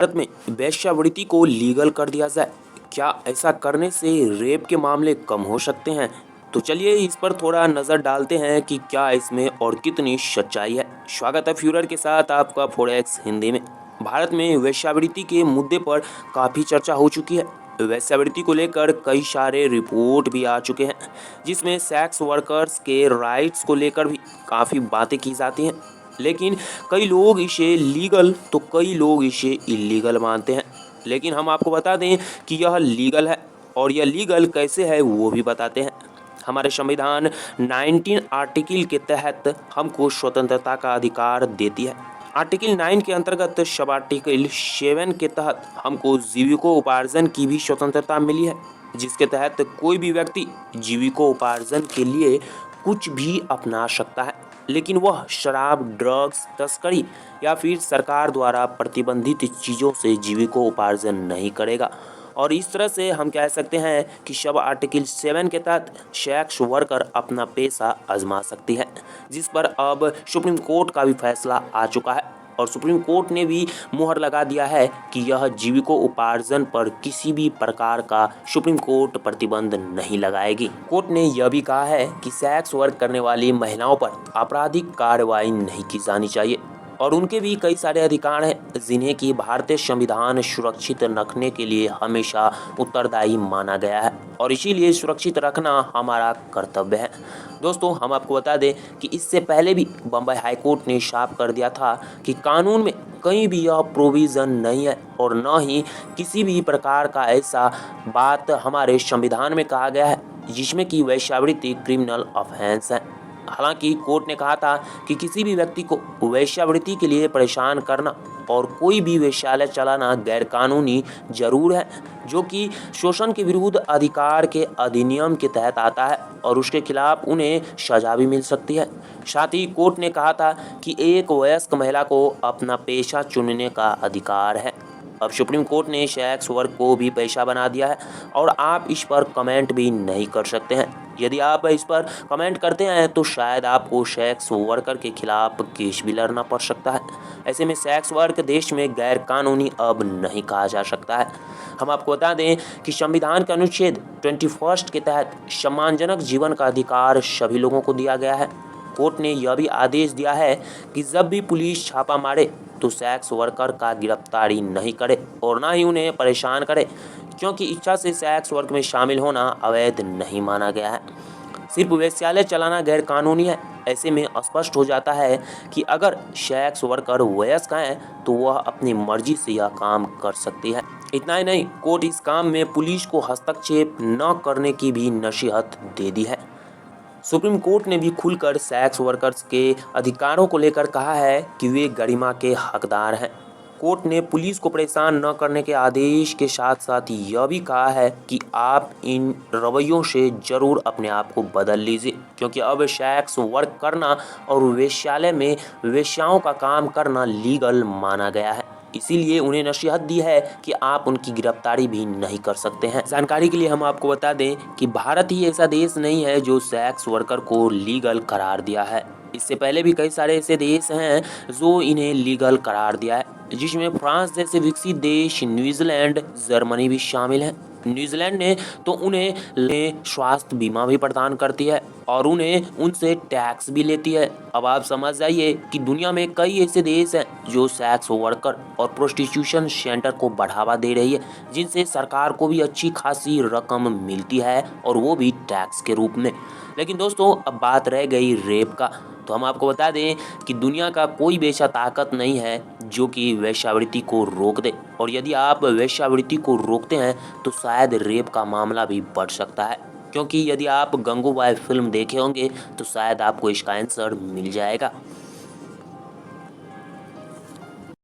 भारत में वेश्यावृत्ति को लीगल कर दिया जाए। क्या ऐसा करने से रेप के मामले कम हो सकते हैं? तो चलिए इस पर थोड़ा नज़र डालते हैं कि क्या इसमें और कितनी सच्चाई है। स्वागत है फ्यूरर के साथ आपका फॉरेक्स हिंदी में। भारत में वेश्यावृत्ति के मुद्दे पर काफ़ी चर्चा हो चुकी है। वेश्यावृत्ति को लेकर कई सारे रिपोर्ट भी आ चुके हैं, जिसमें सेक्स वर्कर्स के राइट्स को लेकर भी काफ़ी बातें की जाती हैं। लेकिन कई लोग इसे लीगल तो कई लोग इसे इलीगल मानते हैं। लेकिन हम आपको बता दें कि यह लीगल है, और यह लीगल कैसे है वो भी बताते हैं। हमारे संविधान 19 आर्टिकल के तहत हमको स्वतंत्रता का अधिकार देती है। आर्टिकल 9 के अंतर्गत सब आर्टिकल 7 के तहत हमको जीविकोपार्जन की भी स्वतंत्रता मिली है, जिसके तहत कोई भी व्यक्ति जीविकोपार्जन के लिए कुछ भी अपना सकता है, लेकिन वह शराब, ड्रग्स, तस्करी या फिर सरकार द्वारा प्रतिबंधित चीज़ों से जीविकोपार्जन नहीं करेगा। और इस तरह से हम कह सकते हैं कि सब आर्टिकल 7 के तहत सेक्स वर्कर अपना पेशा आजमा सकती है, जिस पर अब सुप्रीम कोर्ट का भी फैसला आ चुका है। और सुप्रीम कोर्ट ने भी मुहर लगा दिया है कि यह जीविकोपार्जन पर किसी भी प्रकार का सुप्रीम कोर्ट प्रतिबंध नहीं लगाएगी। कोर्ट ने यह भी कहा है कि सेक्स वर्क करने वाली महिलाओं पर आपराधिक कार्रवाई नहीं की जानी चाहिए, और उनके भी कई सारे अधिकार हैं जिन्हें कि भारतीय संविधान सुरक्षित रखने के लिए हमेशा उत्तरदायी माना गया है, और इसीलिए सुरक्षित रखना हमारा कर्तव्य है। दोस्तों, हम आपको बता दें कि इससे पहले भी बम्बई हाईकोर्ट ने साफ कर दिया था कि कानून में कहीं भी यह प्रोविज़न नहीं है, और न ही किसी भी प्रकार का ऐसा बात हमारे संविधान में कहा गया है जिसमें कि वेश्यावृत्ति क्रिमिनल ऑफेंस है। हालांकि कोर्ट ने कहा था कि किसी भी व्यक्ति को वेश्यावृत्ति के लिए परेशान करना और कोई भी वेश्यालय चलाना गैरकानूनी जरूर है, जो कि शोषण के विरुद्ध अधिकार के अधिनियम के तहत आता है, और उसके खिलाफ उन्हें सजा भी मिल सकती है। साथ ही कोर्ट ने कहा था कि एक वयस्क महिला को अपना पेशा चुनने का अधिकार है। अब सुप्रीम कोर्ट ने सेक्स वर्क को भी पेशा बना दिया है, और आप इस पर कमेंट भी नहीं कर सकते हैं। यदि आप इस पर कमेंट करते हैं तो शायद आपको सेक्स वर्कर के खिलाफ केस भी लड़ना पड़ सकता है। ऐसे में सेक्स वर्क देश में गैर कानूनी अब नहीं कहा जा सकता है। हम आपको बता दें कि संविधान के अनुच्छेद 21 के तहत सम्मानजनक जीवन का अधिकार सभी लोगों को दिया गया है। कोर्ट ने यह भी आदेश दिया है कि जब भी पुलिस छापा मारे तो सेक्स वर्कर का गिरफ्तारी नहीं करे और ना ही उन्हें परेशान करे, क्योंकि इच्छा से सेक्स वर्क में शामिल होना अवैध नहीं माना गया है। सिर्फ वेश्यालय चलाना गैर कानूनी है। ऐसे में स्पष्ट हो जाता है कि अगर सेक्स वर्कर वयस्क हैं तो वह अपनी मर्जी से यह काम कर सकती है। इतना ही नहीं, कोर्ट इस काम में पुलिस को हस्तक्षेप न करने की भी नसीहत दे दी है। सुप्रीम कोर्ट ने भी खुलकर सेक्स वर्कर्स के अधिकारों को लेकर कहा है कि वे गरिमा के हकदार हैं। कोर्ट ने पुलिस को परेशान न करने के आदेश के साथ साथ यह भी कहा है कि आप इन रवैयों से ज़रूर अपने आप को बदल लीजिए, क्योंकि अब सेक्स वर्क करना और वेश्यालय में वेश्याओं का काम करना लीगल माना गया है। इसीलिए उन्हें नसीहत दी है कि आप उनकी गिरफ्तारी भी नहीं कर सकते हैं। जानकारी के लिए हम आपको बता दें कि भारत ही ऐसा देश नहीं है जो सेक्स वर्कर को लीगल करार दिया है। इससे पहले भी कई सारे ऐसे देश हैं जो इन्हें लीगल करार दिया है, जिसमें फ्रांस जैसे विकसित देश, न्यूजीलैंड, जर्मनी भी शामिल हैं। न्यूजीलैंड ने तो उन्हें स्वास्थ्य बीमा भी प्रदान करती है और उन्हें उनसे टैक्स भी लेती है। अब आप समझ जाइए कि दुनिया में कई ऐसे देश हैं जो सेक्स वर्कर और प्रोस्टिट्यूशन सेंटर को बढ़ावा दे रही है, जिनसे सरकार को भी अच्छी खासी रकम मिलती है, और वो भी टैक्स के रूप में। लेकिन दोस्तों, अब बात रह गई रेप का, तो हम आपको बता दें कि दुनिया का कोई भी ऐसा ताकत नहीं है जो कि वेश्यावृत्ति को रोक दे, और यदि आप वेश्यावृत्ति को रोकते हैं तो शायद रेप का मामला भी बढ़ सकता है, क्योंकि यदि आप गंगूबाई फिल्म देखे होंगे तो शायद आपको इसका आंसर मिल जाएगा।